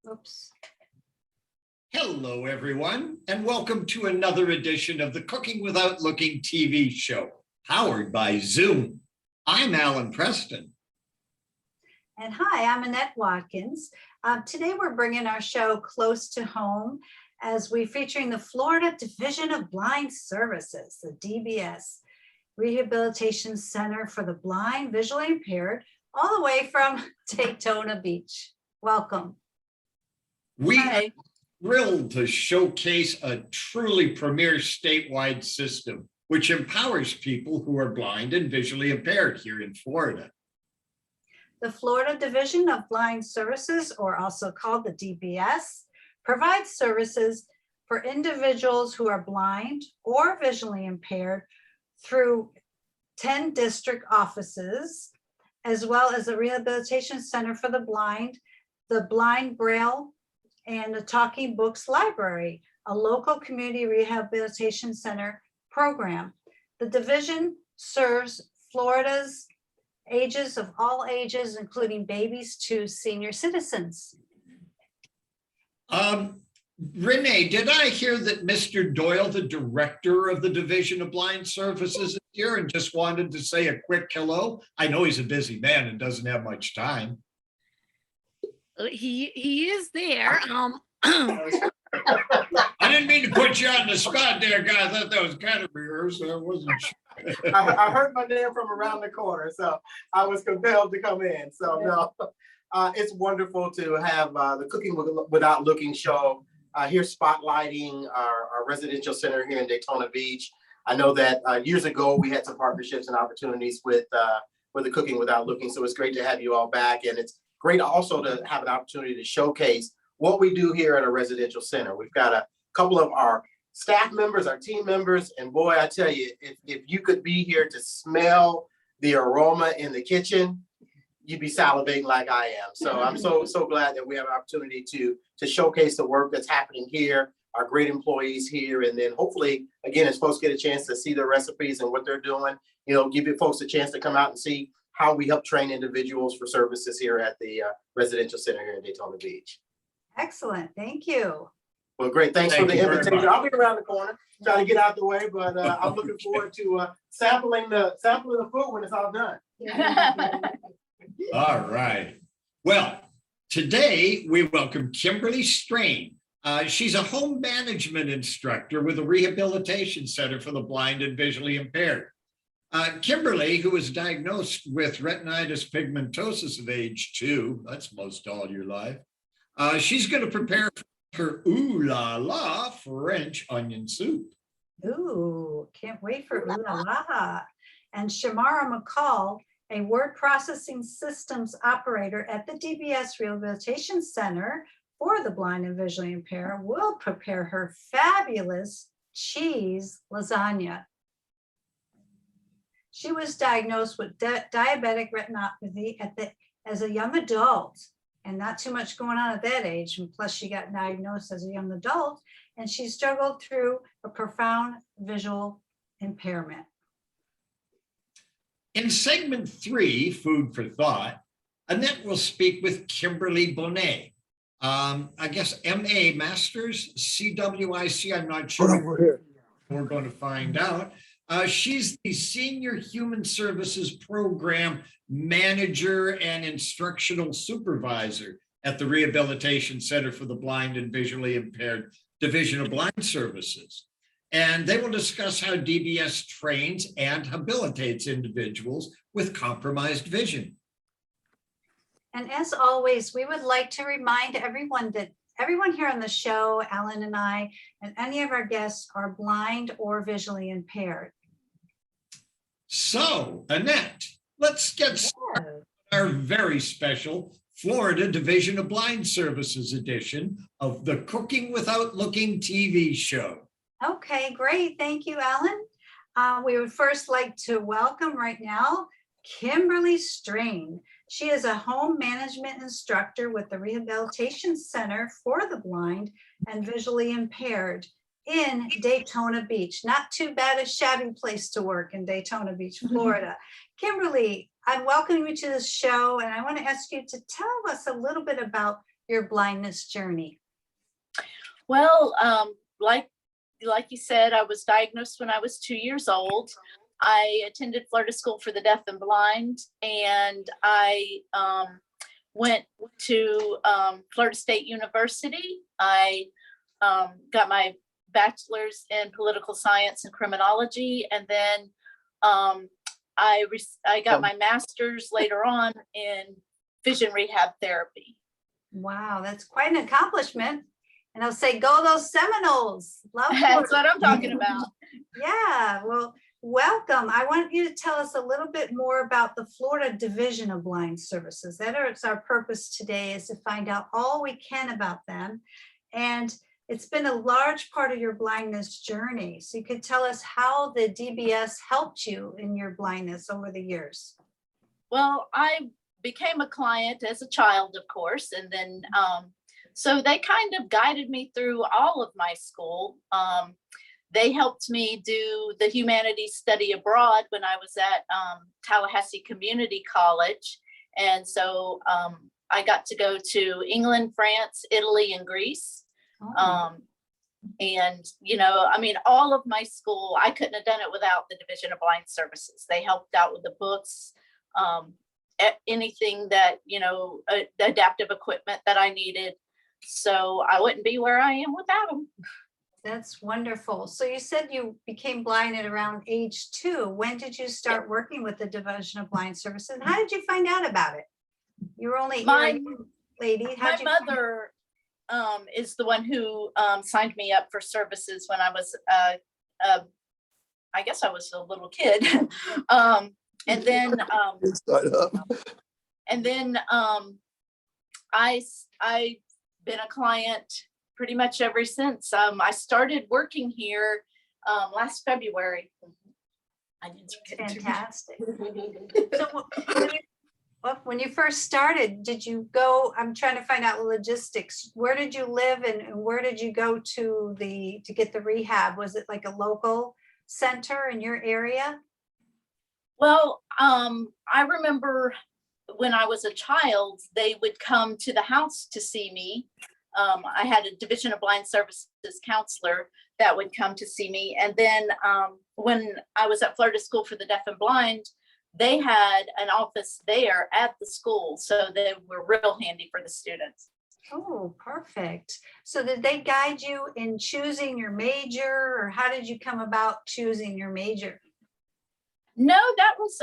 Oops. Hello, everyone, and welcome to another edition of the Cooking Without Looking TV show, powered by Zoom. I'm Alan Preston. And hi, I'm Annette Watkins. Today we're bringing our show close to home as we're featuring the Florida Division of Blind Services, the DBS, Rehabilitation Center for the Blind, Visually Impaired, all the way from Daytona Beach. Welcome. We are thrilled to showcase a truly premier statewide system, which empowers people who are blind and visually impaired here in Florida. The Florida Division of Blind Services, or also called the DBS, provides services for individuals who are blind or visually impaired through 10 district offices, as well as the Rehabilitation Center for the Blind, the Blind Braille, and the Talking Books Library, a local community rehabilitation center program. The division serves Florida's ages of all ages, including babies to senior citizens. Renee, did I hear that Mr. Doyle, the director of the Division of Blind Services, is here and just wanted to say a quick hello? I know he's a busy man and doesn't have much time. He is there. I didn't mean to put you on the spot there, guys. I thought that was kind of rehearsed. I wasn't sure. I heard my name from around the corner, so I was compelled to come in. So no, it's wonderful to have the Cooking Without Looking show here spotlighting our residential center here in Daytona Beach. I know that years ago we had some partnerships and opportunities with the Cooking Without Looking, so it's great to have you all back, and it's great also to have an opportunity to showcase what we do here at a residential center. We've got a couple of our staff members, our team members, and boy, I tell you, if you could be here to smell the aroma in the kitchen, you'd be salivating like I am. So I'm so glad that we have an opportunity to showcase the work that's happening here, our great employees here, and then hopefully, again, as folks get a chance to see their recipes and what they're doing, you know, give you folks a chance to come out and see how we help train individuals for services here at the residential center here in Daytona Beach. Excellent, thank you. Well, great, thanks for the invitation. I'll be around the corner, trying to get out the way, but I'm looking forward to sampling the food when it's all done. All right. Well, today we welcome Kimberly Strain. She's a home management instructor with a rehabilitation center for the blind and visually impaired. Kimberly, who was diagnosed with retinitis pigmentosus at age 2, that's most all your life, she's going to prepare her Ohh-La-La French onion soup. Ooh, can't wait for Ohh-La-La. And Shamara McCall, a word processing systems operator at the DBS Rehabilitation Center for the Blind and Visually Impaired, will prepare her fabulous cheese lasagna. She was diagnosed with diabetic retinopathy as a young adult, and not too much going on at that age. And plus she got diagnosed as a young adult, and she struggled through a profound visual impairment. In segment 3, Food for Thought, Annette will speak with Kimberly Bonnette. I guess MA Masters, CWIC, I'm not sure. We're going to find out. She's the Senior Human Services Program Manager and Instructional Supervisor at the Rehabilitation Center for the Blind and Visually Impaired Division of Blind Services. And they will discuss how DBS trains and habilitates individuals with compromised vision. And as always, we would like to remind everyone that everyone here on the show, Alan and I, and any of our guests are blind or visually impaired. So, Annette, let's get started with our very special Florida Division of Blind Services edition of the Cooking Without Looking TV show. Okay, great. Thank you, Alan. We would first like to welcome right now Kimberly Strain. She is a home management instructor with the Rehabilitation Center for the Blind and Visually Impaired in Daytona Beach. Not too bad a shabby place to work in Daytona Beach, Florida. Kimberly, I welcome you to the show, and I want to ask you to tell us a little bit about your blindness journey? Well, like you said, I was diagnosed when I was 2 years old. I attended Florida School for the Deaf and Blind, and I went to Florida State University. I got my bachelor's in political science and criminology, and then I got my master's later on in vision rehab therapy. Wow, that's quite an accomplishment. And I'll say, go those Seminoles. Love That's Florida. what I'm talking about. Yeah, well, welcome. I want you to tell us a little bit more about the Florida Division of Blind Services. It's our purpose today, is to find out all we can about them. And it's been a large part of your blindness journey. So you could tell us how the DBS helped you in your blindness over the years. Well, I became a client as a child, of course, and then so they kind of guided me through all of my school. They helped me do the humanities study abroad when I was at Tallahassee Community College. And so I got to go to England, France, Italy, and Greece. Oh. And, you know, I mean, all of my school, I couldn't have done it without the Division of Blind Services. They helped out with the books, anything that, you know, the adaptive equipment that I needed. So I wouldn't be where I am without them. That's wonderful. So you said you became blind at around age 2. When did you start working with the Division of Blind Services? And how did you find out about it? You were only you're a young lady. My mother is the one who signed me up for services when I was, I guess I was a little kid. And then I've been a client pretty much ever since. I started working here last February. Fantastic. So when you first started, did you go, I'm trying to find out logistics. Where did you live and where did you go to get the rehab? Was it like a local center in your area? Well, I remember when I was a child, they would come to the house to see me. I had a Division of Blind Services counselor that would come to see me. And then when I was at Florida School for the Deaf and Blind, they had an office there at the school. So they were real handy for the students. Oh, perfect. So did they guide you in choosing your major, or how did you come about choosing your major? No, that was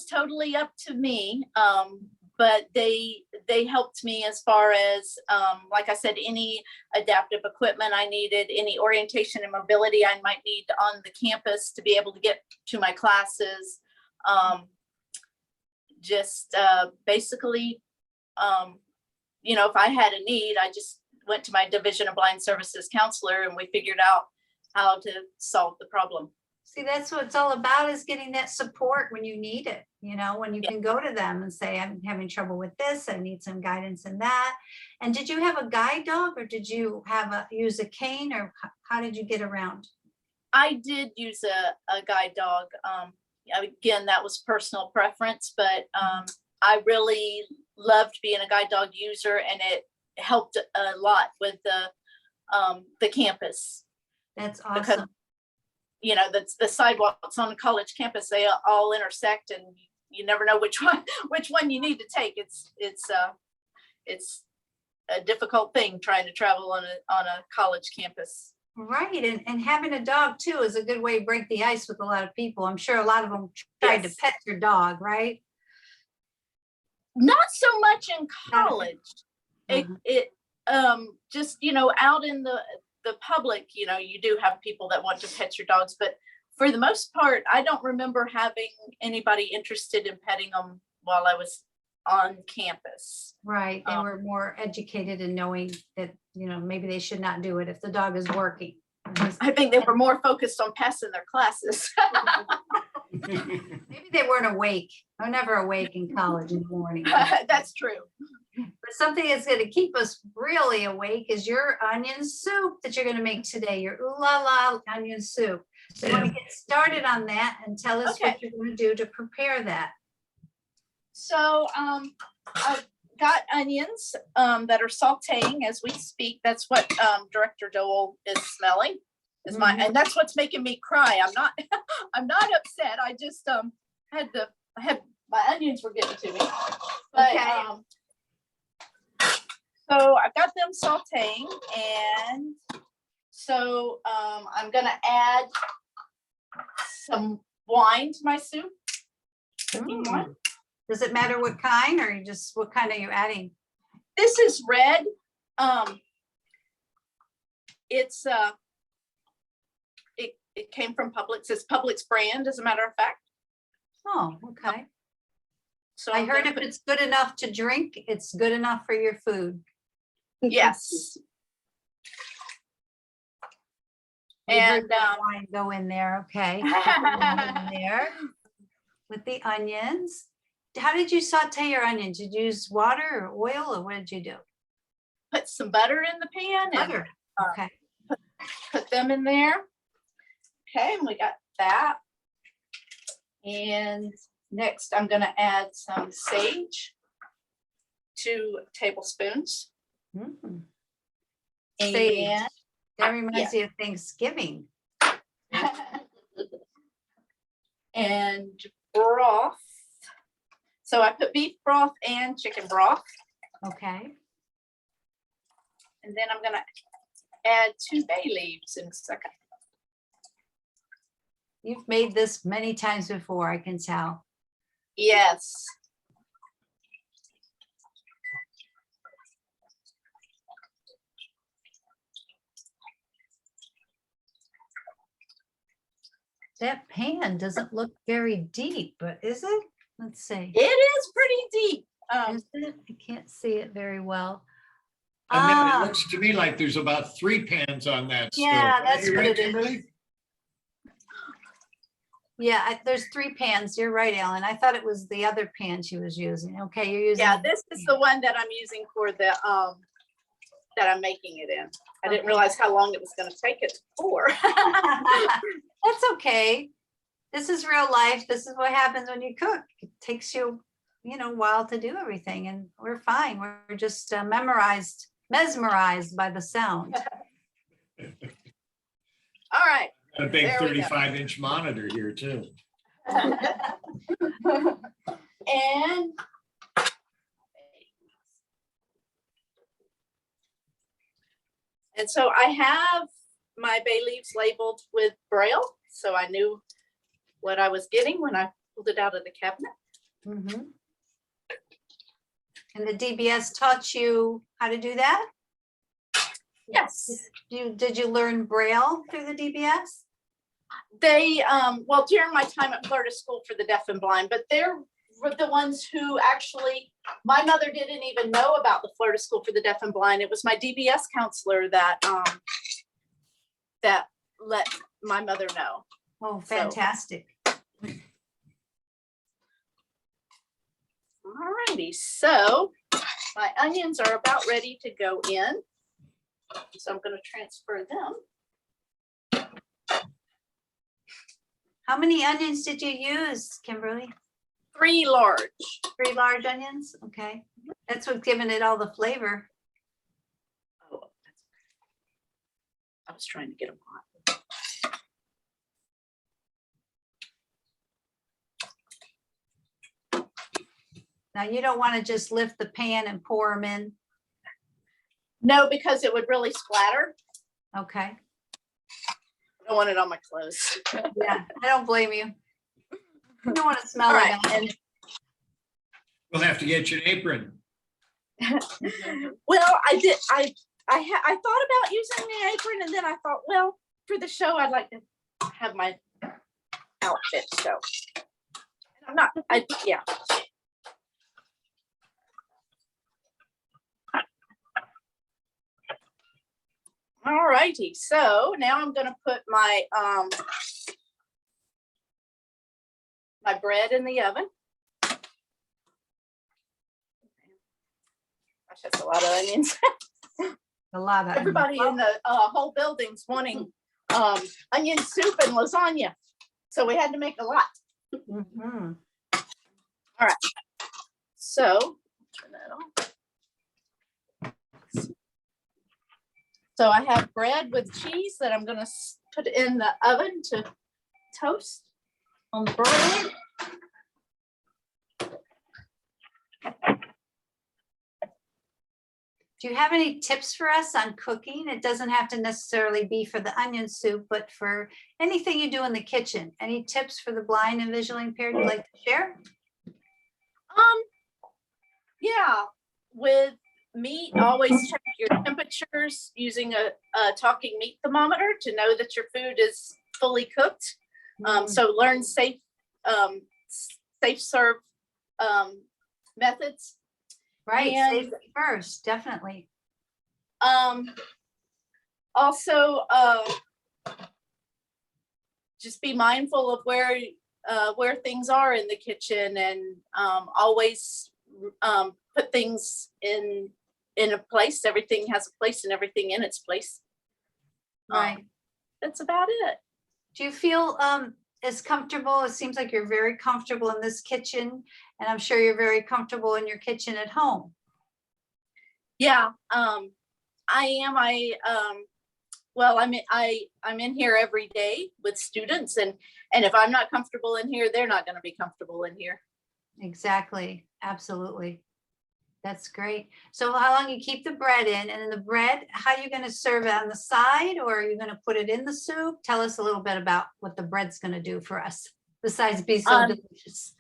totally up to me. But they helped me as far as, like I said, any adaptive equipment I needed, any orientation and mobility I might need on the campus to be able to get to my classes. Basically, you know, if I had a need, I just went to my Division of Blind Services counselor and we figured out how to solve the problem. See, that's what it's all about, is getting that support when you need it, you know, when you can go to them and say, I'm having trouble with this, I need some guidance in that. And did you have a guide dog, or did you use a cane, or how did you get around? I did use a guide dog. Again, that was personal preference, but I really loved being a guide dog user, and it helped a lot with the campus. That's awesome. Because, you know, the sidewalks on the college campus, they all intersect, and you never know which one you need to take. It's a difficult thing trying to travel on a college campus. Right, and having a dog too is a good way to break the ice with a lot of people. I'm sure a lot of them tried to pet your dog, right? Not so much in college. It just, you know, out in the public, you know, you do have people that want to pet your dogs, but for the most part, I don't remember having anybody interested in petting them while I was on campus. Right, they were more educated in knowing that, you know, maybe they should not do it if the dog is working. I think they were more focused on passing their classes. Maybe they weren't awake. I'm never awake in college in the morning. That's true. But something that's going to keep us really awake is your onion soup that you're going to make today, your Ohh-La-La onion soup. So you want to get started on that and tell us what you're going to do to prepare that. So got onions that are sauteing as we speak. That's what Director Dole is smelling. And that's what's making me cry. I'm not I'm not upset. I just had my onions were getting to me. But Okay. so I've got them sauteing, and so I'm gonna add some wine to my soup. Cooking wine. Does it matter what kind, or what kind are you adding? This is red. It's it came from Publix. It's Publix brand, as a matter of fact. Oh, okay. So I I'm heard gonna if put- it's good enough to drink, it's good enough for your food. yes. We heard And that wine go in there, okay. Put the wine in there with the onions. How did you saute your onions? Did you use water or oil, or what did you do? put some butter in the pan and Butter. Okay. put them in there. Okay, and we got that. And next I'm gonna add some sage, 2 tablespoons. Mm. Sage. And That reminds me of Thanksgiving. and broth. So I put beef broth and chicken broth. Okay. And then I'm gonna add 2 bay leaves in a second. You've made this many times before, I can tell. Yes. That pan doesn't look very deep, but is it? Let's see. It is pretty deep. Is it? I can't see it very well. And then Ah, it looks to me like there's about 3 pans on that stove. Yeah, that's You what right, it is. Kimberly? yeah, there's 3 pans. You're right, Ellen. I thought it was the other pan she was using. Okay, you're using. Yeah, this is the one that I'm using for the that I'm making it in. I didn't Okay. realize how long it was gonna take it for. That's okay. This is real life. This is what happens when you cook. It takes you, a while to do everything, and we're fine. We're just mesmerized by the sound. All right. A big There we go. 35-inch monitor here too. And so I have my bay leaves labeled with Braille, so I knew what I was getting when I pulled it out of the cabinet. Mhm. And the DBS taught you how to do that? Yes. Did you learn Braille through the DBS? They, well, during my time at Florida School for the Deaf and Blind, but they're the ones who actually, my mother didn't even know about the Florida School for the Deaf and Blind. It was my DBS counselor that let my mother know. Oh, So- fantastic. Alrighty, so my onions are about ready to go in. So I'm gonna transfer them. How many onions did you use, Kimberly? 3 large. 3 large onions? Okay. That's what's giving it all the flavor. Oh, I was trying to get them hot. Now, you don't want to just lift the pan and pour them in. No, because it would really splatter. Okay. I don't want it on my clothes. Yeah, I don't blame you. You don't want to smell All like right, onion. We'll have to get you an apron. well, I thought about using the apron, and then I thought, well, for the show, I'd like to have my outfit. So I'm not. Yeah. All righty. So now I'm going to put my my bread in the oven. Gosh, that's a lot of onions. A lot of onions. Everybody in the whole building's wanting onion soup and lasagna. So we had to make a lot. Mhm. So turn that on. So I have bread with cheese that I'm gonna put in the oven to toast on the broiler. Do you have any tips for us on cooking? It doesn't have to necessarily be for the onion soup, but for anything you do in the kitchen. Any tips for the blind and visually impaired you'd like to share? Yeah, with meat, always check your temperatures using a talking meat thermometer to know that your food is fully cooked. So learn safe serve methods. Right, and- safety first, definitely. Also, just be mindful of where things are in the kitchen, and always put things in a place. Everything has a place and everything in its place. Right. That's about it. Do you feel as comfortable? It seems like you're very comfortable in this kitchen, and I'm sure you're very comfortable in your kitchen at home. Yeah, I am. Well, I'm in here every day with students, and if I'm not comfortable in here, they're not going to be comfortable in here. Exactly, absolutely. That's great. So how long you keep the bread in, and then the bread, how are you going to serve it on the side, or are you going to put it in the soup? Tell us a little bit about what the bread's going to do for us, besides be so delicious.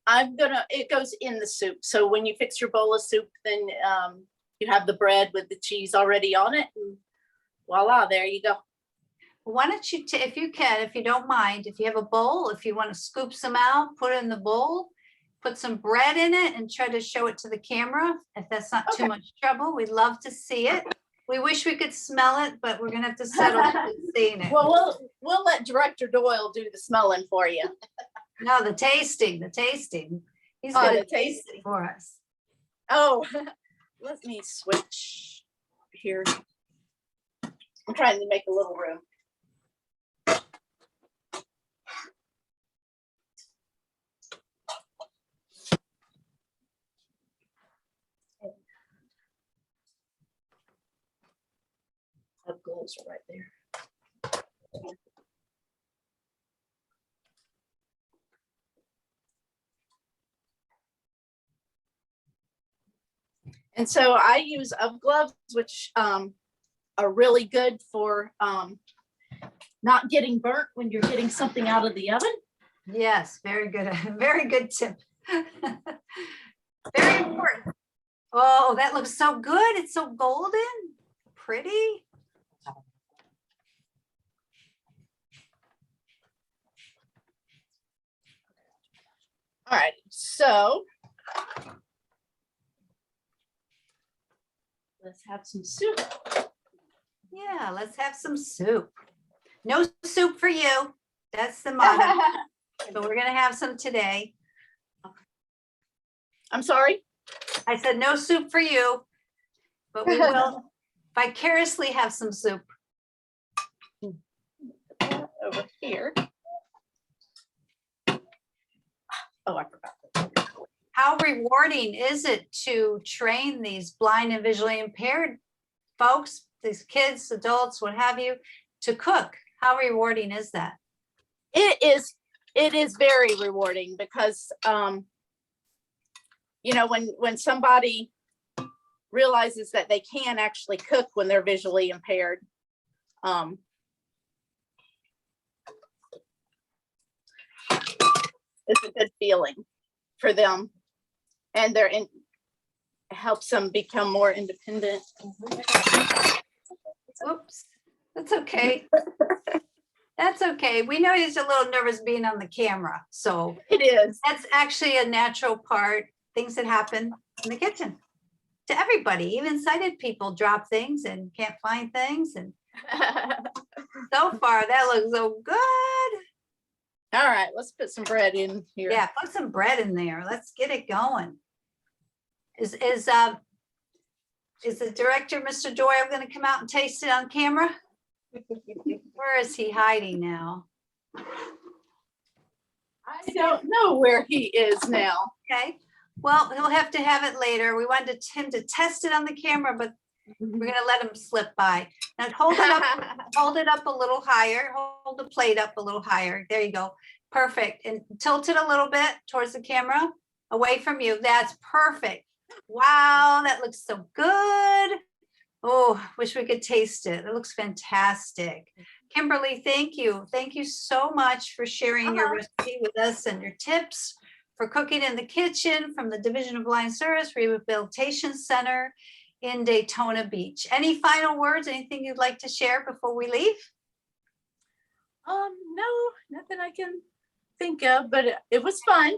It goes in the soup. So when you fix your bowl of soup, then you have the bread with the cheese already on it, and voila, there you go. Why don't you, if you can, if you don't mind, if you have a bowl, if you want to scoop some out, put it in the bowl, put some bread in it and try to show it to the camera. If that's not too much trouble, we'd love to see it. We wish we could smell it, but we're gonna have to settle for seeing it. Well, we'll let Director Doyle do the smelling for you. No, the tasting. He's gonna taste it for us. Oh, let me switch here. I'm trying to make a little room. The goals are right there. And so I use gloves, which are really good for not getting burnt when you're getting something out of the oven. Yes, very good. Very good tip. Very important. Oh, that looks so good. It's so golden, pretty. All right, so let's have some soup. Yeah, let's have some soup. No soup for you. That's the motto. But we're gonna have some today. I'm sorry. I said no soup for you, but we will vicariously have some soup. Over here. Oh, I forgot. How rewarding is it to train these blind and visually impaired folks, these kids, adults, what have you, to cook? How rewarding is that? It is very rewarding because you know, when somebody realizes that they can actually cook when they're visually impaired, it's a good feeling for them, and helps them become more independent. Oops, that's okay. That's okay. We know he's a little nervous being on the camera, so It is. that's actually a natural part, things that happen in the kitchen to everybody, even sighted people drop things and can't find things. And so far that looks so good. All right, let's put some bread in here. Yeah, put some bread in there. Let's get it going. Is the director, Mr. Doyle, going to come out and taste it on camera? Where is he hiding now? I don't know where he is now. Okay, well, he'll have to have it later. We wanted him to test it on the camera, but We're gonna let them slip by. Now hold it up, hold it up a little higher, hold the plate up a little higher. There you go. Perfect. And tilt it a little bit towards the camera, away from you. That's perfect. Wow, that looks so good. Oh, wish we could taste it. It looks fantastic. Kimberly, thank you. Thank you so much for sharing your recipe with us and your tips for cooking in the kitchen from the Division of Blind Service Rehabilitation Center in Daytona Beach. Any final words, anything you'd like to share before we leave? No, nothing I can think of, but it was fun.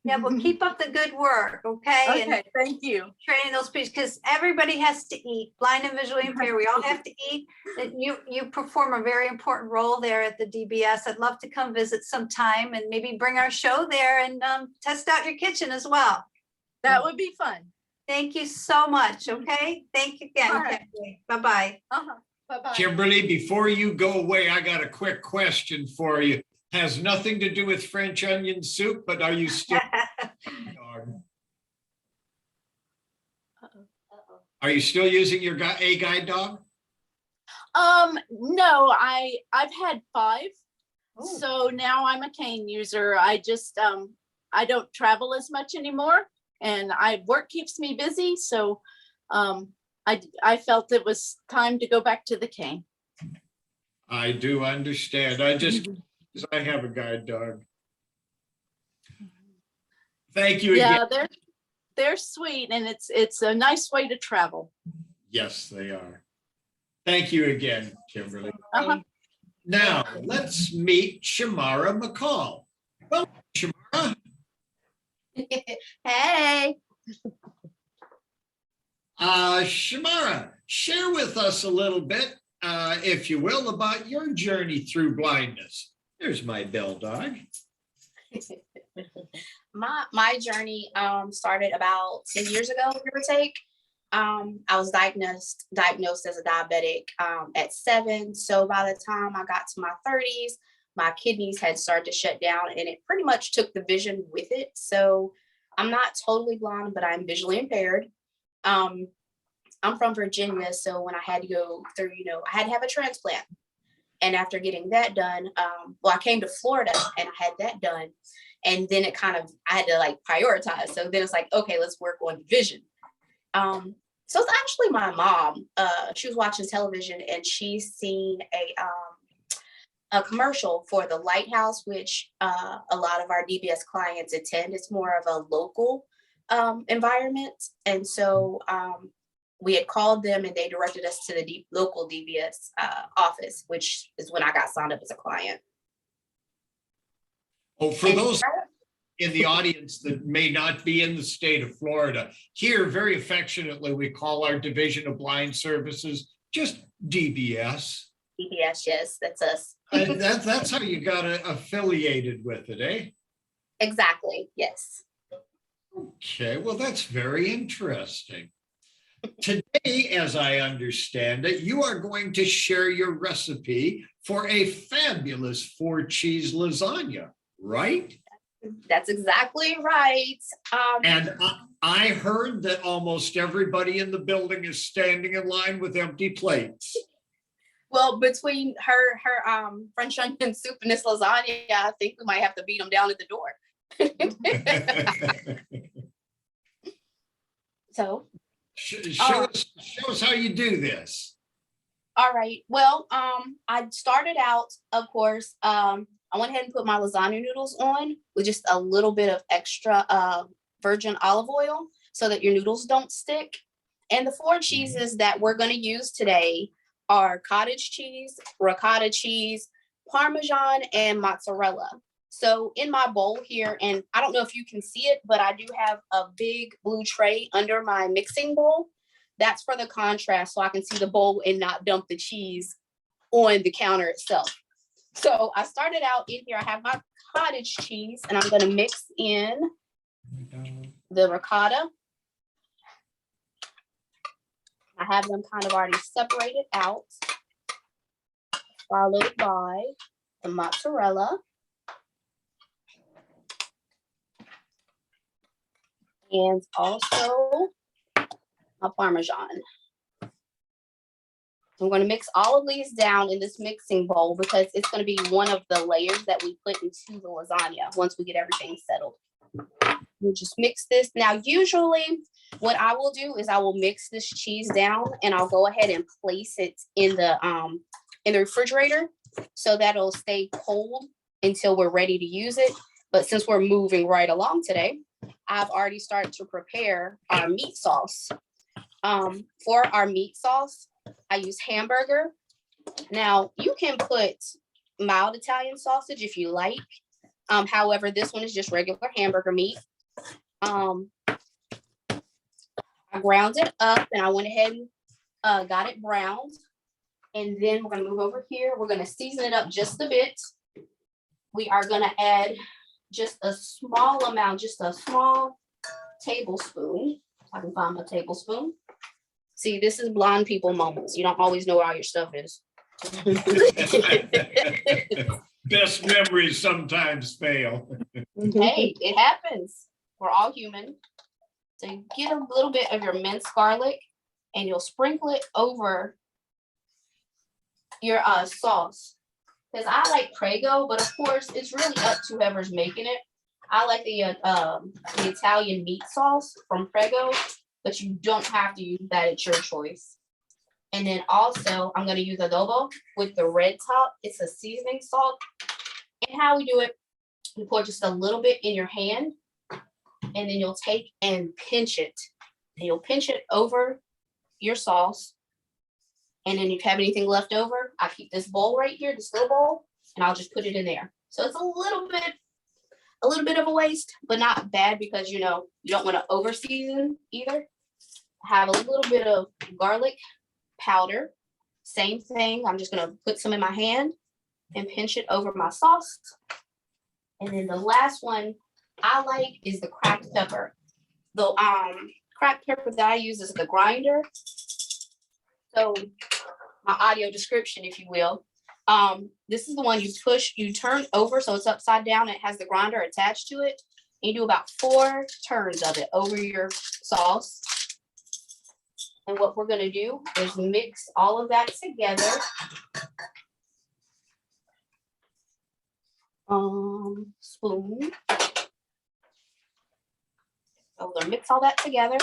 Yeah, well, keep up the good work, okay? Okay, thank you. Training those people, because everybody has to eat, blind and visually impaired, we all have to eat. And you perform a very important role there at the DBS. I'd love to come visit sometime and maybe bring our show there and test out your kitchen as well. That would be fun. Thank you so much, okay? Thank you again, All right. Kimberly. Bye-bye. Bye-bye. Kimberly, before you go away, I got a quick question for you. Has nothing to do with French onion soup, but are you still? Are you still using your guide dog? No, I've had 5. Oh. So now I'm a cane user. I just I don't travel as much anymore, and work keeps me busy. So I felt it was time to go back to the cane. I do understand. I have a guide dog. Thank you again. Yeah, they're sweet, and it's a nice way to travel. Yes, they are. Thank you again, Kimberly. Uh-huh. Now, let's meet Shamara McCall. Well, Shamara. Hey. Shamara, share with us a little bit, if you will, about your journey through blindness. There's my bell dog. My journey started about 10 years ago, give or take. I was diagnosed as a diabetic at 7. So by the time I got to my 30s, my kidneys had started to shut down, and it pretty much took the vision with it. So I'm not totally blind, but I'm visually impaired. I'm from Virginia, so when I had to go through, I had to have a transplant. And after getting that done, I came to Florida and I had that done. And then I had to prioritize. So then it's like, okay, let's work on vision. So it's actually my mom. She was watching television and she's seen a commercial for the Lighthouse, which a lot of our DBS clients attend. It's more of a local environment. And so we had called them and they directed us to the local DBS office, which is when I got signed up as a client. Oh, for those in the audience that may not be in the state of Florida, here very affectionately, we call our Division of Blind Services just DBS. DBS, yes, that's us. And that's how you got affiliated with it, eh? Exactly, yes. Okay, well, that's very interesting. Today, as I understand it, you are going to share your recipe for a fabulous 4-cheese lasagna, right? That's exactly right. And I heard that almost everybody in the building is standing in line with empty plates. Well, between her French onion soup and this lasagna, I think we might have to beat them down at the door. So show us how you do this. all right. Well, I started out, of course, I went ahead and put my lasagna noodles on with just a little bit of extra virgin olive oil so that your noodles don't stick. And the 4 cheeses that we're going to use today are cottage cheese, ricotta cheese, Parmesan, and mozzarella. So in my bowl here, and I don't know if you can see it, but I do have a big blue tray under my mixing bowl. That's for the contrast, so I can see the bowl and not dump the cheese on the counter itself. So I started out in here, I have my cottage cheese, and I'm gonna mix in the ricotta. I have them kind of already separated out, followed by the mozzarella. And also my Parmesan. I'm going to mix all of these down in this mixing bowl because it's going to be one of the layers that we put into the lasagna once we get everything settled. We'll just mix this. Now, usually what I will do is I will mix this cheese down and I'll go ahead and place it in the refrigerator so that it'll stay cold until we're ready to use it. But since we're moving right along today, I've already started to prepare our meat sauce. For our meat sauce, I use hamburger. Now, you can put mild Italian sausage if you like. However, this one is just regular hamburger meat. I ground it up and I went ahead and got it browned. And then we're going to move over here. We're going to season it up just a bit. We are going to add just a small amount, just a small tablespoon. If I can find my tablespoon. See, this is blind people moments. You don't always know where all your stuff is. Best memories sometimes fail. Hey, it happens. We're all human. So get a little bit of your minced garlic and you'll sprinkle it over your sauce. Because I like Prego, but of course it's really up to whoever's making it. I like the Italian meat sauce from Prego, but you don't have to use that. It's your choice. And then also I'm going to use adobo with the red top. It's a seasoning salt. And how we do it, you pour just a little bit in your hand and then you'll take and pinch it. And you'll pinch it over your sauce. And then if you have anything left over, I keep this bowl right here, this little bowl, and I'll just put it in there. So it's a little bit of a waste, but not bad because you know you don't want to over season either. Have a little bit of garlic powder. Same thing. I'm just gonna put some in my hand and pinch it over my sauce. And then the last one I like is the cracked pepper. The cracked pepper that I use is the grinder. So my audio description, if you will. This is the one you turn over so it's upside down. It has the grinder attached to it. And you do about 4 turns of it over your sauce. And what we're gonna do is mix all of that together. Spoon. So we're gonna mix all that together.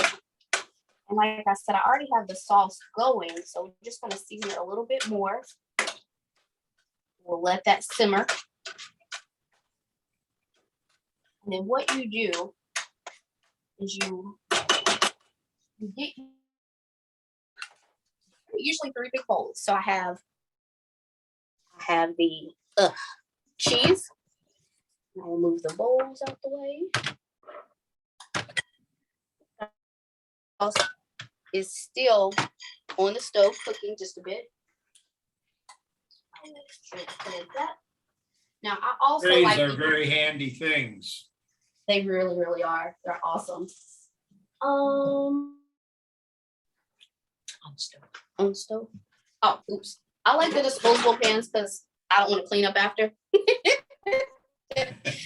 And like I said, I already have the sauce going, so we're just gonna season it a little bit more. We'll let that simmer. And then what you do is you get usually 3 big bowls. So I have the cheese. I'll move the bowls out the way. Is still on the stove cooking just a bit. Now I also These like are very handy things. they really, really are. They're awesome. On stove. Oh, oops. I like the disposable pans because I don't want to clean up after.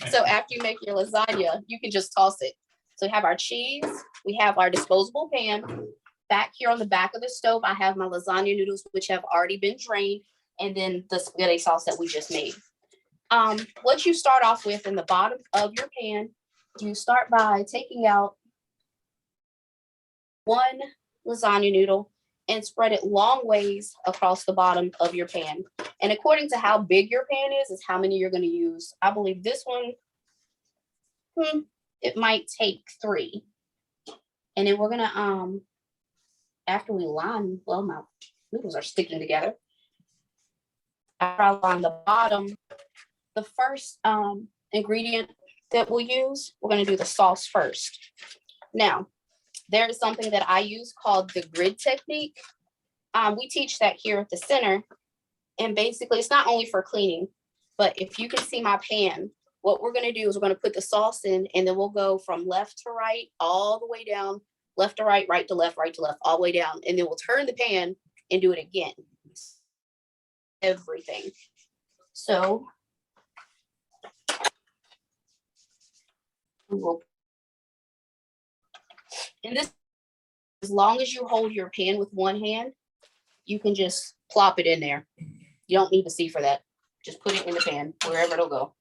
So after you make your lasagna, you can just toss it. So we have our cheese, we have our disposable pan. Back here on the back of the stove, I have my lasagna noodles, which have already been drained, and then the spaghetti sauce that we just made. What you start off with in the bottom of your pan, you start by taking out 1 lasagna noodle and spread it long ways across the bottom of your pan. And according to how big your pan is how many you're going to use. I believe this one, it might take 3. And then we're going to, after we line, well, my noodles are sticking together. After I line the bottom, the first ingredient that we'll use, we're going to do the sauce first. Now, there is something that I use called the grid technique. We teach that here at the center. And basically, it's not only for cleaning, but if you can see my pan, what we're going to do is we're going to put the sauce in, and then we'll go from left to right, all the way down, left to right, right to left, all the way down. And then we'll turn the pan and do it again. Everything. So and this, as long as you hold your pan with one hand, you can just plop it in there. You don't need to see for that. Just put it in the pan, wherever it'll go.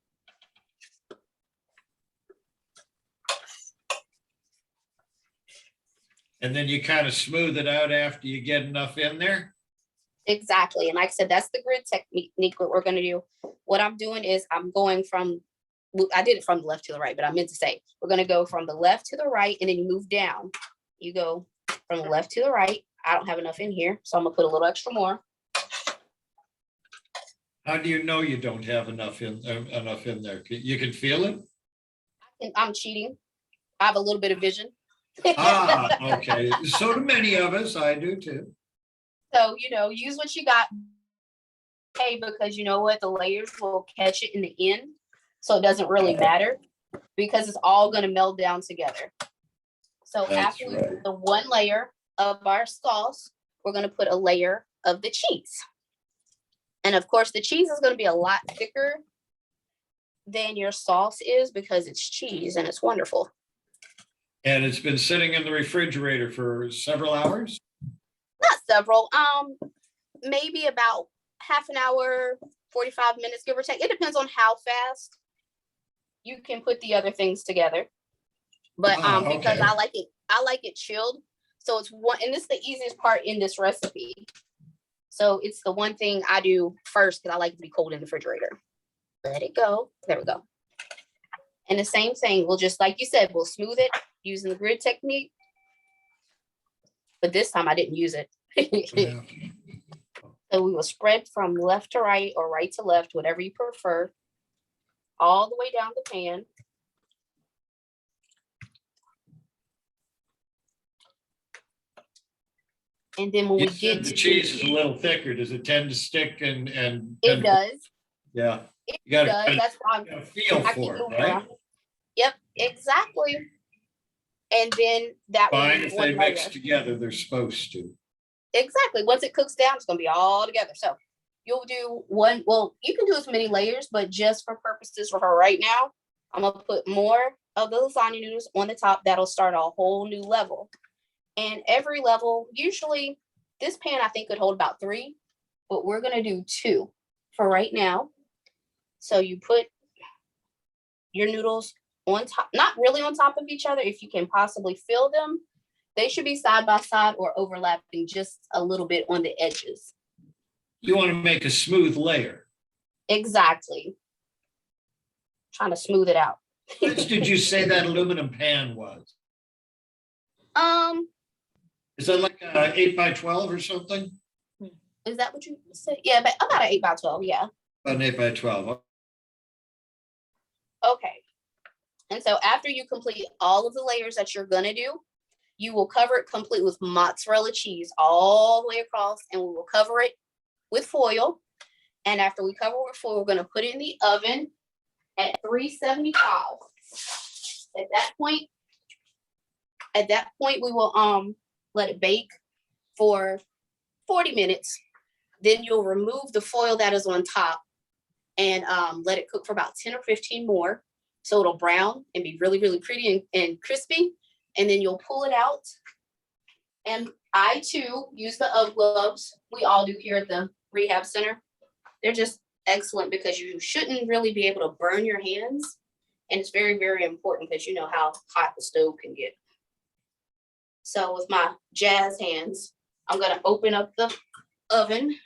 And then you kind of smooth it out after you get enough in there? Exactly. And like I said, that's the grid technique what we're going to do. What I'm doing is I'm going from, I did it from the left to the right, but I meant to say, we're going to go from the left to the right, and then you move down. You go from the left to the right. I don't have enough in here, so I'm going to put a little extra more. How do you know you don't have enough in there? You can feel it? And I'm cheating. I have a little bit of vision. Ah, okay. So do many of us. I do too. So, use what you got. Okay, because you know what? The layers will catch it in the end. So it doesn't really matter because it's all going to meld down together. So That's after we right. put the one layer of our sauce, we're going to put a layer of the cheese. And of course, the cheese is going to be a lot thicker than your sauce is because it's cheese and it's wonderful. And it's been sitting in the refrigerator for several hours? Not several, maybe about half an hour, 45 minutes, give or take. It depends on how fast you can put the other things together. But because okay. I like it chilled. So it's one, and this is the easiest part in this recipe. So it's the one thing I do first because I like it to be cold in the refrigerator. Let it go. There we go. And the same thing, we'll just, like you said, we'll smooth it using the grid technique. But this time I didn't use it. Yeah. So we will spread from left to right or right to left, whatever you prefer, all the way down the pan. And then when You we get said the to cheese is a little thicker. Does it tend to stick and it does. Yeah. It You gotta does. kind of That's why get a feel I keep for it, moving right? around. Yep, exactly. And then that will Fine be if one they mix layer. together, they're supposed to. Exactly. Once it cooks down, it's gonna be all together. So you'll do one. Well, you can do as many layers, but just for purposes for right now, I'm gonna put more of the lasagna noodles on the top. That'll start a whole new level. And every level, usually this pan I think could hold about 3, but we're gonna do 2 for right now. So you put your noodles on top, not really on top of each other. If you can possibly feel them, they should be side by side or overlapping just a little bit on the edges. You want to make a smooth layer. Exactly. Trying to smooth it out. How much did you say that aluminum pan was? Is that like a 8x12 or something? Is that what you said? Yeah, but about an 8x12, yeah. About an 8x12. Okay. And so after you complete all of the layers that you're gonna do, you will cover it complete with mozzarella cheese all the way across, and we will cover it with foil. And after we cover it with foil, we're gonna put it in the oven at 375. At that point, we will let it bake for 40 minutes. Then you'll remove the foil that is on top and let it cook for about 10 or 15 more. So it'll brown and be really, really pretty and crispy. And then you'll pull it out. And I too use the UGG gloves. We all do here at the rehab center. They're just excellent because you shouldn't really be able to burn your hands. And it's very, very important because you know how hot the stove can get. So with my jazz hands, I'm gonna open up the oven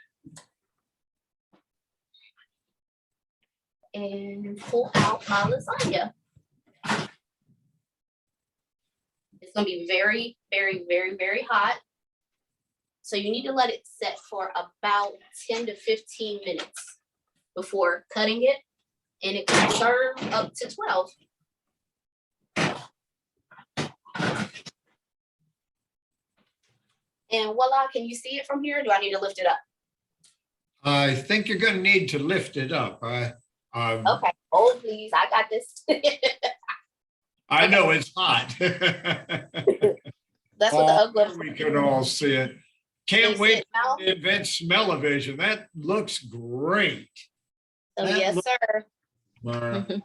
and pull out my lasagna. It's gonna be very, very, very, very hot. So you need to let it set for about 10 to 15 minutes before cutting it, and it can serve up to 12. And voila, can you see it from here? Or do I need to lift it up? I think you're going to need to lift it up. Okay. Oh, please, I got this. I know it's hot. That's what the UGG gloves. We can all see it. Can't Is wait it now? to invent smell-o-vision. That looks great. Oh, That yes, looks- sir.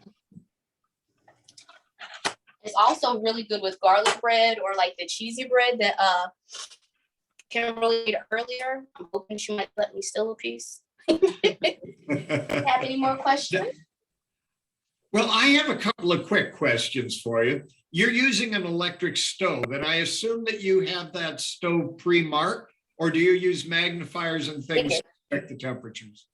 It's also really good with garlic bread or like the cheesy bread that Kimberly earlier. I'm hoping she might let me steal a piece. Have any more questions? Well, I have a couple of quick questions for you. You're using an electric stove, and I assume that you have that stove pre-marked, or do you use magnifiers and things to check the temperatures?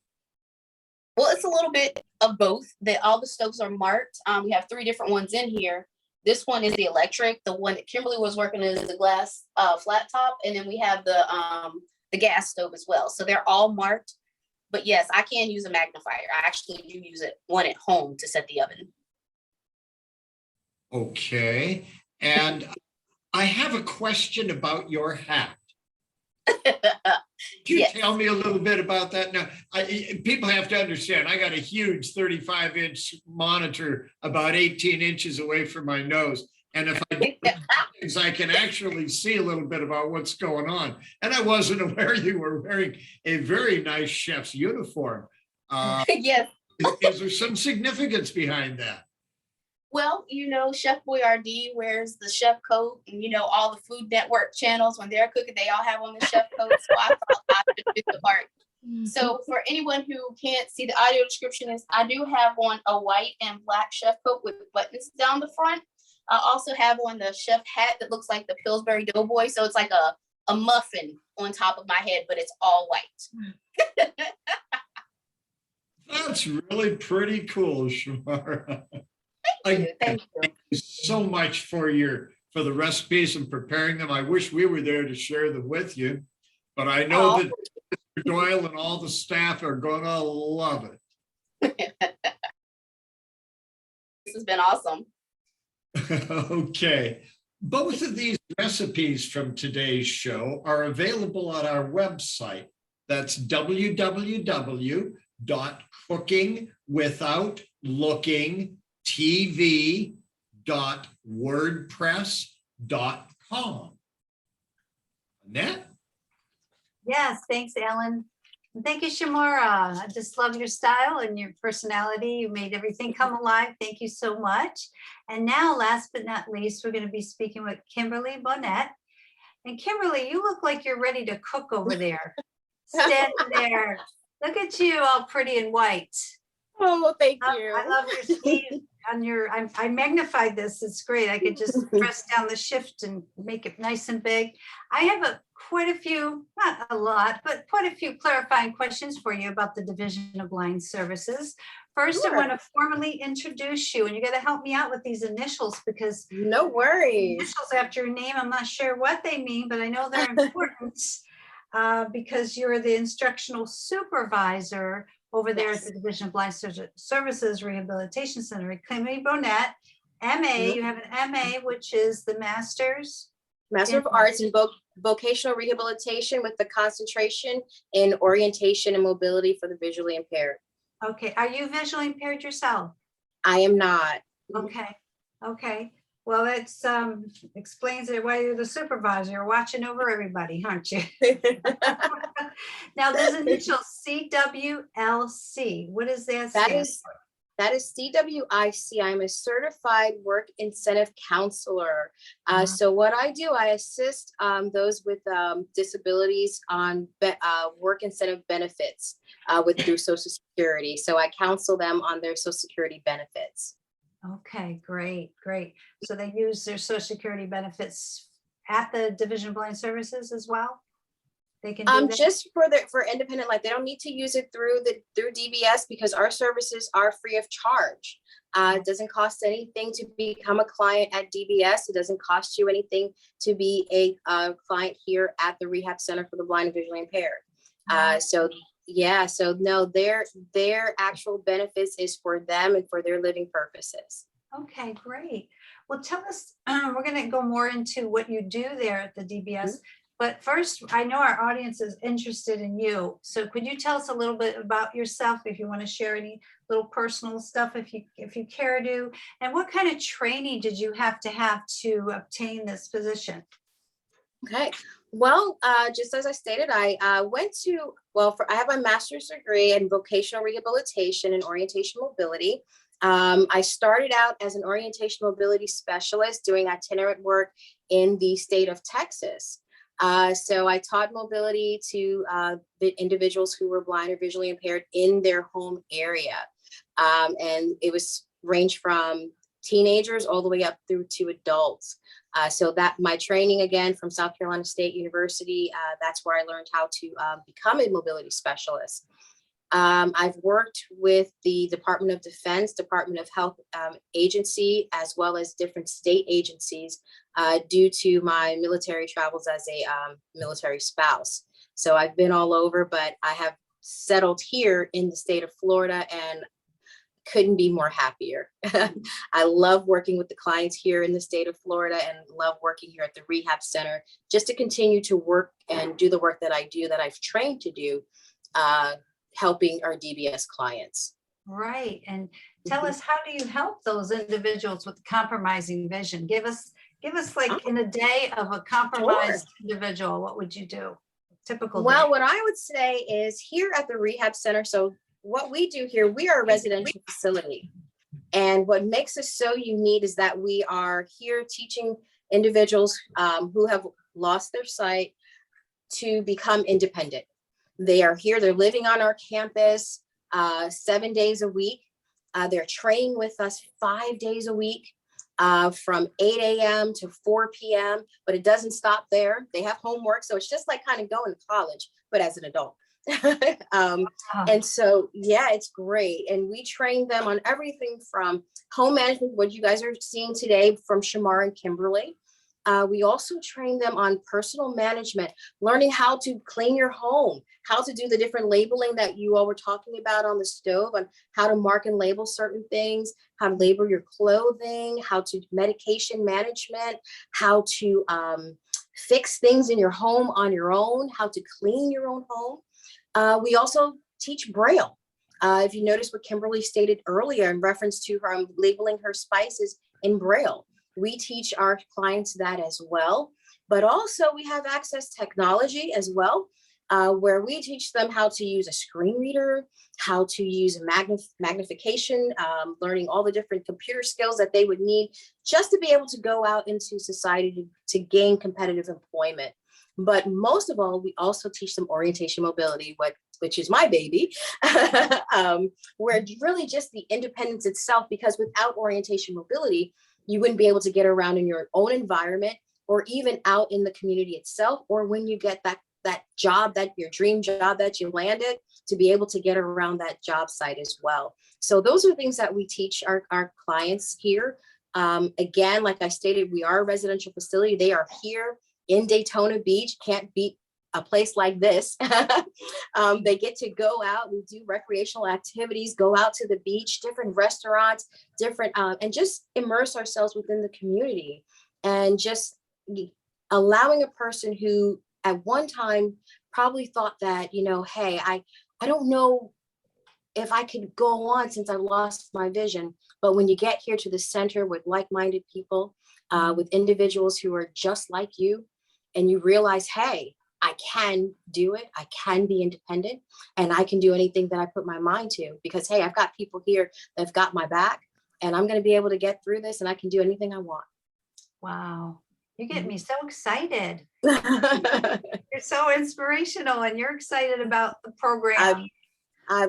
Well, it's a little bit of both. All the stoves are marked. We have 3 different ones in here. This one is the electric. The one that Kimberly was working is the glass flat top, and then we have the gas stove as well. So they're all marked. But yes, I can use a magnifier. I actually do use one at home to set the oven. Okay, and I have a question about your hat. Could you Yes. tell me a little bit about that? Now, people have to understand, I got a huge 35-inch monitor about 18 inches away from my nose. And if I do things, I can actually see a little bit about what's going on. And I wasn't aware you were wearing a very nice chef's uniform. Yes. Is there some significance behind that? Well, Chef Boyardee wears the chef coat, and all the Food Network channels, when they're cooking, they all have on the chef coat. So I thought I should fit the part. So for anyone who can't see, the audio description is I do have on a white and black chef coat with buttons down the front. I also have on the chef hat that looks like the Pillsbury Doughboy. So it's like a muffin on top of my head, but it's all white. That's really pretty cool, Shamara. Thank you. So much for the recipes and preparing them. I wish we were there to share them with you, but I know that Mr. Doyle and all the staff are gonna love it. This has been awesome. Okay, both of these recipes from today's show are available on our website. That's www.cookingwithoutlookingtv.wordpress.com. Annette? Yes, thanks, Ellen. And thank you, Shamara. I just love your style and your personality. You made everything come alive. Thank you so much. And now, last but not least, we're going to be speaking with Kimberly Bonnette. And Kimberly, you look like you're ready to cook over there. Standing there. Look at you, all pretty and white. Oh, thank you. I love your sleeve on I magnified this. It's great. I could just press down the shift and make it nice and big. I have quite a few, not a lot, but quite a few clarifying questions for you about the Division of Blind Services. First, Sure. I want to formally introduce you, and you got to help me out with these initials because No worries. initials after your name, I'm not sure what they mean, but I know they're important because you're the instructional supervisor over there at the Division of Blind Services Rehabilitation Center. Kimberly Bonnette, MA, you have an MA, which is the Master's. Master of Arts in Vocational Rehabilitation with the concentration in orientation and mobility for the visually impaired. Okay, are you visually impaired yourself? I am not. Okay, okay. Well, that's explains it why you're the supervisor. You're watching over everybody, aren't you? Now, there's initial CWLC. What is that? That is CWIC. I'm a certified work incentive counselor. So what I do, I assist those with disabilities on work incentive benefits through Social Security. So I counsel them on their Social Security benefits. Okay, great, great. So they use their Social Security benefits at the Division of Blind Services as well? They can do that? Just for independent life, they don't need to use it through DBS because our services are free of charge. It doesn't cost anything to become a client at DBS. It doesn't cost you anything to be a client here at the Rehab Center for the Blind and Visually Impaired. So no, their actual benefits is for them and for their living purposes. Okay, great. Well, tell us, we're going to go more into what you do there at the DBS. But first, I know our audience is interested in you. So could you tell us a little bit about yourself, if you want to share any little personal stuff, if you care to, and what kind of training did you have to obtain this position? Okay. Well, just as I stated, I have my master's degree in vocational rehabilitation and orientation mobility. I started out as an orientation mobility specialist doing itinerant work in the state of Texas. So I taught mobility to the individuals who were blind or visually impaired in their home area. And it was ranged from teenagers all the way up through to adults. So that my training again from South Carolina State University, that's where I learned how to become a mobility specialist. I've worked with the Department of Defense, Department of Health agency, as well as different state agencies due to my military travels as a military spouse. So I've been all over, but I have settled here in the state of Florida and couldn't be more happier. I love working with the clients here in the state of Florida and love working here at the rehab center just to continue to work and do the work that I do, that I've trained to do, helping our DBS clients. Right. And tell us, how do you help those individuals with compromising vision? Give us like in a day of a compromised individual, what would you do? Typical Well, day. what I would say is here at the rehab center, so what we do here, we are a residential facility. And what makes us so unique is that we are here teaching individuals who have lost their sight to become independent. They are here, they're living on our campus 7 days a week. They're training with us 5 days a week from 8 a.m. to 4 p.m. But it doesn't stop there. They have homework. So it's just like kind of going to college, but as an adult. And so, yeah, it's great. And we train them on everything from home management, what you guys are seeing today from Shamara and Kimberly. We also train them on personal management, learning how to clean your home, how to do the different labeling that you all were talking about on the stove, on how to mark and label certain things, how to label your clothing, how to medication management, how to fix things in your home on your own, how to clean your own home. We also teach Braille. If you notice what Kimberly stated earlier in reference to her labeling her spices in Braille, we teach our clients that as well. But also we have access technology as well, where we teach them how to use a screen reader, how to use magnification, learning all the different computer skills that they would need just to be able to go out into society to gain competitive employment. But most of all, we also teach them orientation mobility, which is my baby, where it's really just the independence itself, because without orientation mobility, you wouldn't be able to get around in your own environment or even out in the community itself, or when you get that job, that your dream job that you landed, to be able to get around that job site as well. So those are things that we teach our clients here. Again, like I stated, we are a residential facility. They are here in Daytona Beach. Can't beat a place like this. They get to go out, we do recreational activities, go out to the beach, different restaurants, different, and just immerse ourselves within the community, and just allowing a person who at one time probably thought that, you know, hey, I don't know if I could go on since I lost my vision. But when you get here to the center with like-minded people, with individuals who are just like you, and you realize, hey, I can do it. I can be independent, and I can do anything that I put my mind to, because, hey, I've got people here that've got my back, and I'm going to be able to get through this, and I can do anything I want. Wow. You get me so excited. You're so inspirational, and you're excited about the program.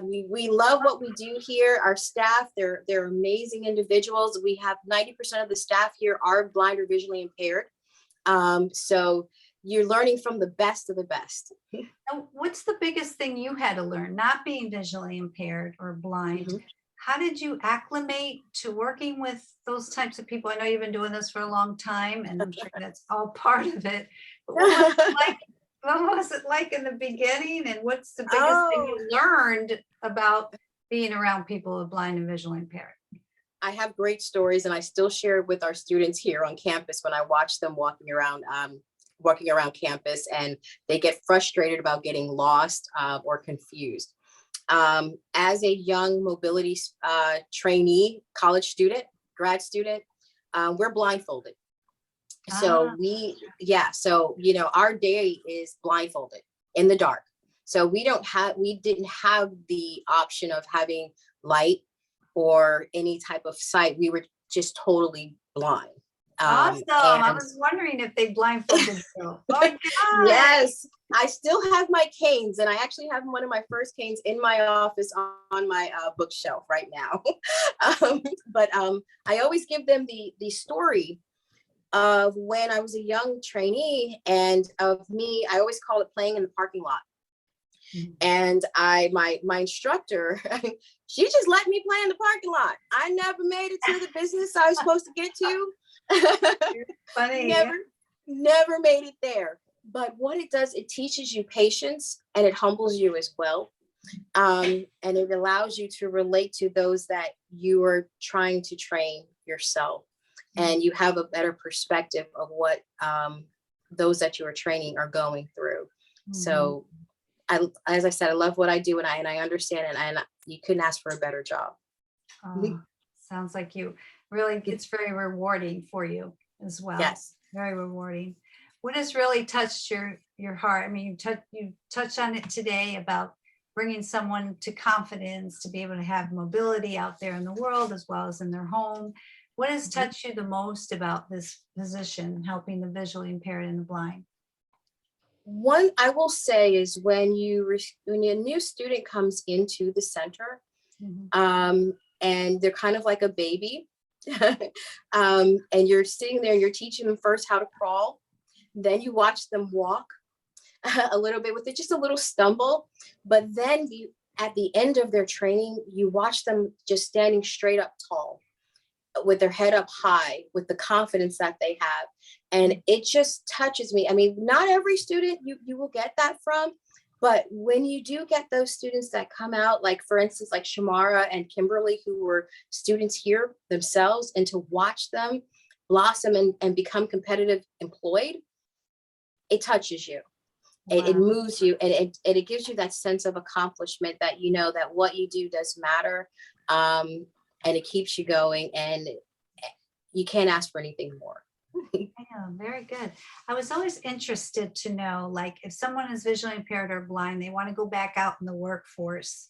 We love what we do here. Our staff, they're amazing individuals. We have 90% of the staff here are blind or visually impaired. So you're learning from the best of the best. Now, what's the biggest thing you had to learn, not being visually impaired or blind? Mm-hmm. How did you acclimate to working with those types of people? I know you've been doing this for a long time, and I'm sure that's all part of it. But what was it like in the beginning, and what's the biggest thing you learned about being around people with blind and visually impaired? I have great stories, and I still share it with our students here on campus when I watch them walking around campus, and they get frustrated about getting lost or confused. As a young mobility trainee, college student, grad student, we're blindfolded. So so, you know, our day is blindfolded in the dark. So we didn't have the option of having light or any type of sight. We were just totally blind. Awesome. I and was wondering if they blindfolded you. Oh, God. yes, I still have my canes, and I actually have one of my first canes in my office on my bookshelf right now. I always give them the story of when I was a young trainee and of me. I always call it playing in the parking lot. And my instructor, she just let me play in the parking lot. I never made it to the business I was supposed to get to. Funny. Never made it there. But what it does, it teaches you patience and it humbles you as well. And it allows you to relate to those that you are trying to train yourself. And you have a better perspective of what those that you are training are going through. So as I said, I love what I do, and I understand it, and you couldn't ask for a better job. Sounds like you really, it's very rewarding for you as well. Yes. Very rewarding. What has really touched your heart? I mean, you touched on it today about bringing someone to confidence, to be able to have mobility out there in the world as well as in their home. What has touched you the most about this position, helping the visually impaired and the blind? One I will say is when a new student comes into the center, and they're kind of like a baby, and you're sitting there and you're teaching them first how to crawl, then you watch them walk a little bit with it, just a little stumble, but then at the end of their training, you watch them just standing straight up tall, with their head up high, with the confidence that they have. And it just touches me. I mean, not every student you will get that from, but when you do get those students that come out, like for instance, like Shamara and Kimberly, who were students here themselves, and to watch them blossom and become competitive employed, it touches you. Wow. It moves you, and it gives you that sense of accomplishment that you know that what you do does matter. And it keeps you going, and you can't ask for anything more. Yeah, very good. I was always interested to know, like, if someone is visually impaired or blind, they want to go back out in the workforce.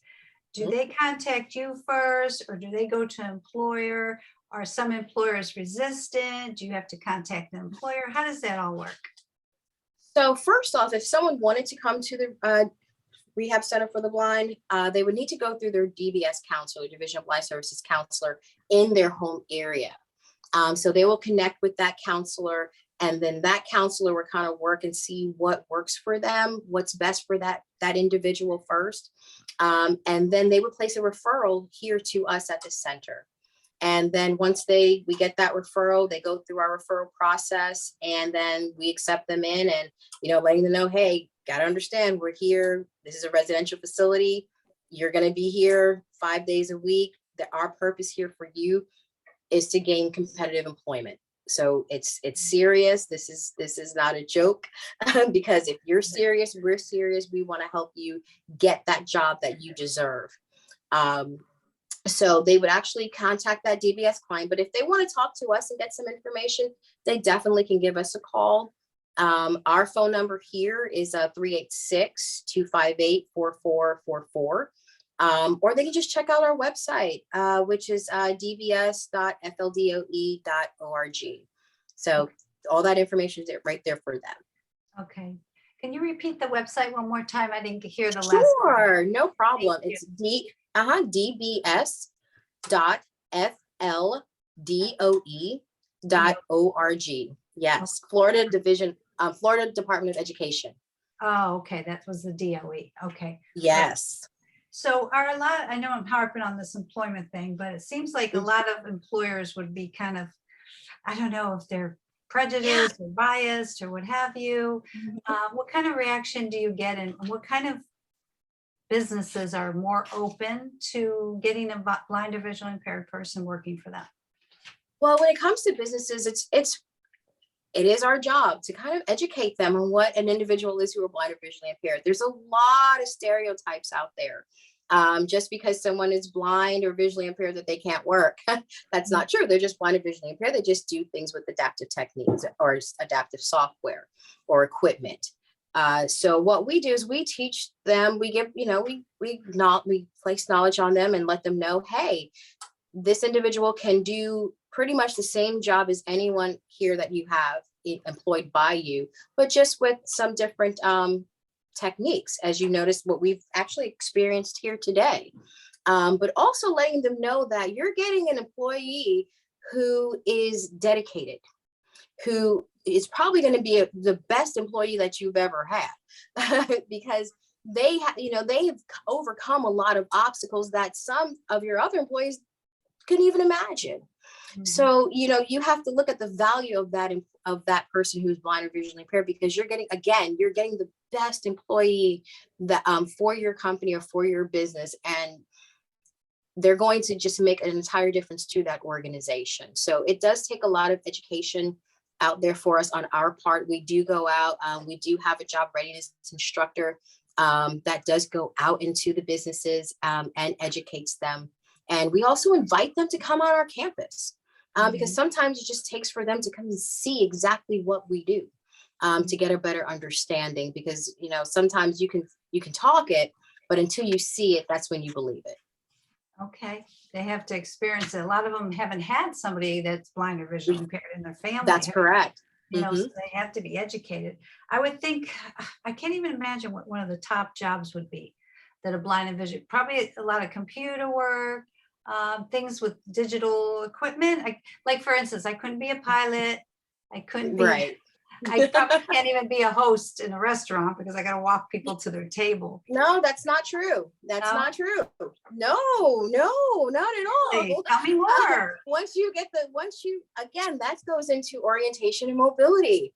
Do they contact you first, or do they go to an employer? Are some employers resistant? Do you have to contact the employer? How does that all work? So first off, if someone wanted to come to the Rehab Center for the Blind, they would need to go through their DBS counselor, Division of Blind Services counselor, in their home area. So they will connect with that counselor, and then that counselor will kind of work and see what works for them, what's best for that individual first. And then they would place a referral here to us at the center. And then once we get that referral, they go through our referral process, and then we accept them in, and, letting them know, hey, got to understand, we're here. This is a residential facility. You're going to be here 5 days a week. Our purpose here for you is to gain competitive employment. So it's serious. This is not a joke, because if you're serious, we're serious. We want to help you get that job that you deserve. So they would actually contact that DBS client. But if they want to talk to us and get some information, they definitely can give us a call. Our phone number here is 386-258-4444. Or they can just check out our website, which is dbs.fldoe.org. So all that information is right there for them. Okay. Can you repeat the website one more time? I didn't hear the last. Sure, no problem. It's dbs.fldoe.org. Yes, Florida Department of Education. Oh, okay. That was the DOE. Okay. Yes. So I know I'm harping on this employment thing, but it seems like a lot of employers would be kind of, I don't know if they're prejudiced or biased or what have you. What kind of reaction do you get, and what kind of businesses are more open to getting a blind or visually impaired person working for them? Well, when it comes to businesses, it is our job to kind of educate them on what an individual is who are blind or visually impaired. There's a lot of stereotypes out there. Just because someone is blind or visually impaired that they can't work, that's not true. They're just blind or visually impaired. They just do things with adaptive techniques or adaptive software or equipment. So what we do is we teach them, we give, we place knowledge on them and let them know, hey, this individual can do pretty much the same job as anyone here that you have employed by you, but just with some different techniques, as you noticed what we've actually experienced here today. But also letting them know that you're getting an employee who is dedicated, who is probably going to be the best employee that you've ever had, because they have overcome a lot of obstacles that some of your other employees couldn't even imagine. Mm-hmm. So, you have to look at the value of that person who's blind or visually impaired, because you're getting the best employee that for your company or for your business, and they're going to just make an entire difference to that organization. So it does take a lot of education out there for us on our part. We do go out, we do have a job readiness instructor that does go out into the businesses and educates them. And we also invite them to come on our campus because sometimes it just takes for them to come and see exactly what we do to get a better understanding, because, sometimes you can talk it, but until you see it, that's when you believe it. Okay, they have to experience it. A lot of them haven't had somebody that's blind or visually impaired in their family. That's correct. So they have to be educated. I would think, I can't even imagine what one of the top jobs would be that a blind and visually, probably a lot of computer work, things with digital equipment. Like for instance, I couldn't be a pilot. I couldn't be, right. I probably can't even be a host in a restaurant because I got to walk people to their table. No, that's not true. That's not true. No, not at all. Hey, tell me more. Again, that goes into orientation and mobility.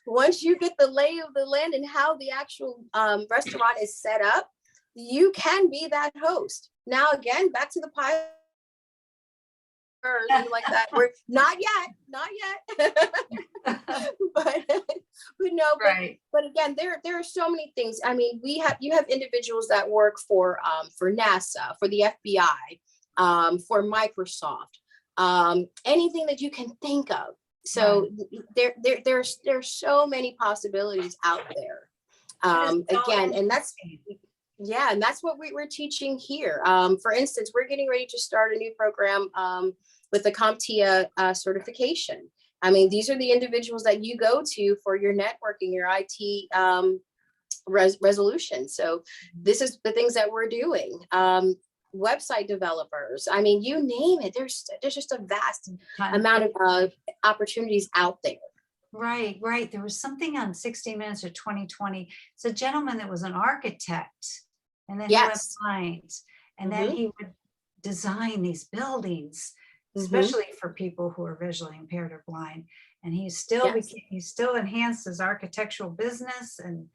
Once you get the lay of the land and how the actual restaurant is set up, you can be that host. Now, again, back to the pilot. Or anything like that. We're not yet. but no, right. But again, there are so many things. I mean, you have individuals that work for NASA, for the FBI, for Microsoft, anything that you can think of. So right. There's so many possibilities out there. Again, and that's what we're teaching here. For instance, we're getting ready to start a new program with the CompTIA certification. I mean, these are the individuals that you go to for your networking, your IT resolution. So this is the things that we're doing. Website developers. I mean, you name it. There's just a vast amount of opportunities out there. Right. There was something on 60 Minutes or 2020. It's a gentleman that was an architect, and then he went blind, and then he would design these buildings, especially for people who are visually impaired or blind. And he still enhanced his architectural business, and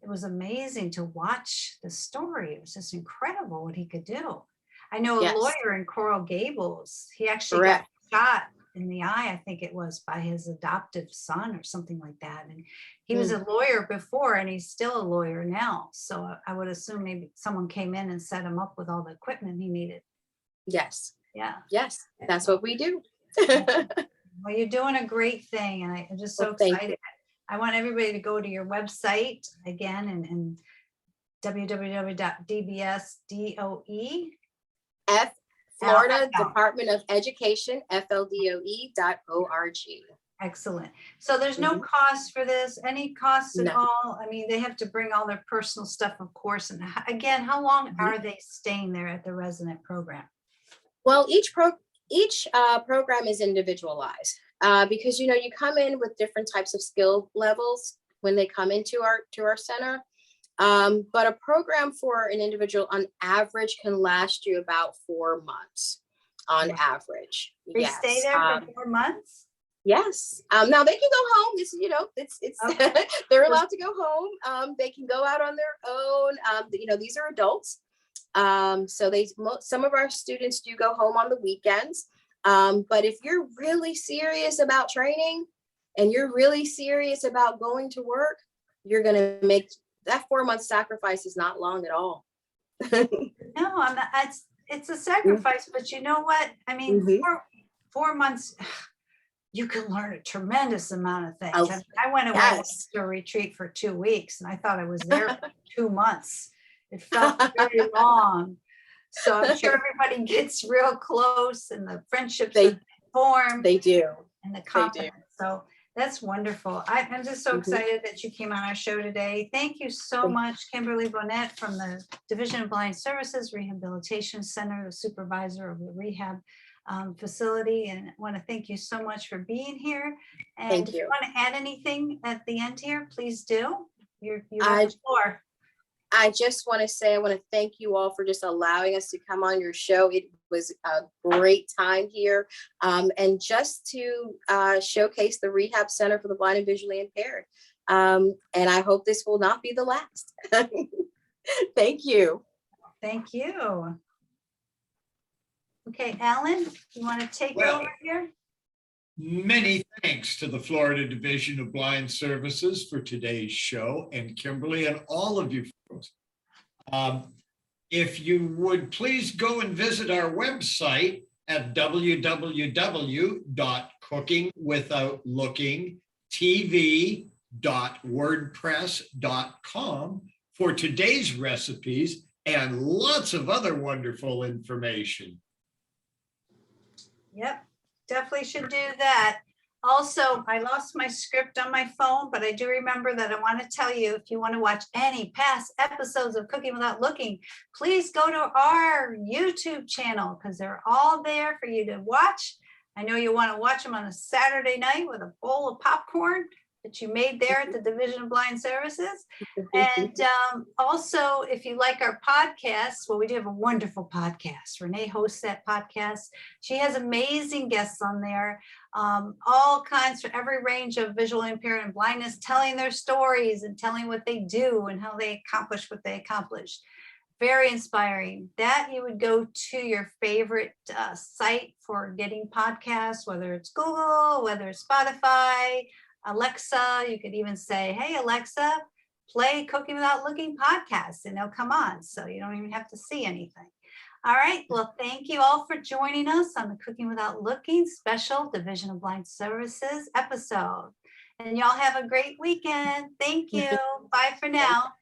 it was amazing to watch the story. It was just incredible what he could do. I know a lawyer in Coral Gables. He actually got shot in the eye, I think it was, by his adoptive son or something like that. And he was a lawyer before, and he's still a lawyer now. So I would assume maybe someone came in and set him up with all the equipment he needed. Yes. Yeah. Yes, that's what we do. Well, you're doing a great thing, and I'm just so excited. I want everybody to go to your website again and www.dbsdoe. Florida Department of Education, FLDOE.org. Excellent. So there's no cost for this, any costs at all? I mean, they have to bring all their personal stuff, of course. And again, how long are they staying there at the resident program? Well, each program is individualized because, you come in with different types of skill levels when they come into our center. But a program for an individual on average can last you about 4 months on average. They stay there for 4 months? Yes. Now they can go home. They're allowed to go home. They can go out on their own. These are adults. So some of our students do go home on the weekends. But if you're really serious about training and you're really serious about going to work, you're going to make that 4-month sacrifice is not long at all. No, it's a sacrifice, but you know what? I mean, 4 months, you can learn a tremendous amount of things. I went away to a retreat for 2 weeks, and I thought I was there for 2 months. It felt very long. So I'm sure everybody gets real close, and the friendships informed They do. and the do. confidence. So that's wonderful. I'm just so Mhm. excited that you came on our show today. Thank you so Thank- much, Kimberly Bonnette from the Division of Blind Services Rehabilitation Center, the supervisor of the rehab facility. And I want to thank you so much for being here. And Thank if you you. want to add anything at the end here, please do. You I- have the floor. I just want to say, I want to thank you all for just allowing us to come on your show. It was a great time here. And just to showcase the Rehab Center for the Blind and Visually Impaired. And I hope this will not be the last. Thank you. Thank you. Okay, Alan, you want to take Well, over here? Many thanks to the Florida Division of Blind Services for today's show, and Kimberly and all of you folks. If you would please go and visit our website at www.cookingwithoutlookingtv.wordpress.com for today's recipes and lots of other wonderful information. Yep, definitely should do that. Also, I lost my script on my phone, but I do remember that I want to tell you, if you want to watch any past episodes of Cooking Without Looking, please go to our YouTube channel because they're all there for you to watch. I know you want to watch them on a Saturday night with a bowl of popcorn that you made there at the Division of Blind Services. And also, if you like our podcasts, well, we do have a wonderful podcast. Renee hosts that podcast. She has amazing guests on there, all kinds for every range of visual impairment and blindness, telling their stories and telling what they do and how they accomplish what they accomplished. Very inspiring. That you would go to your favorite site for getting podcasts, whether it's Google, whether it's Spotify, Alexa. You could even say, hey, Alexa, play Cooking Without Looking podcast, and they'll come on. So you don't even have to see anything. All right. Well, thank you all for joining us on the Cooking Without Looking special Division of Blind Services episode. And y'all have a great weekend. Thank you. Bye for now.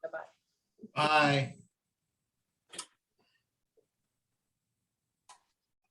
Bye-bye. Bye.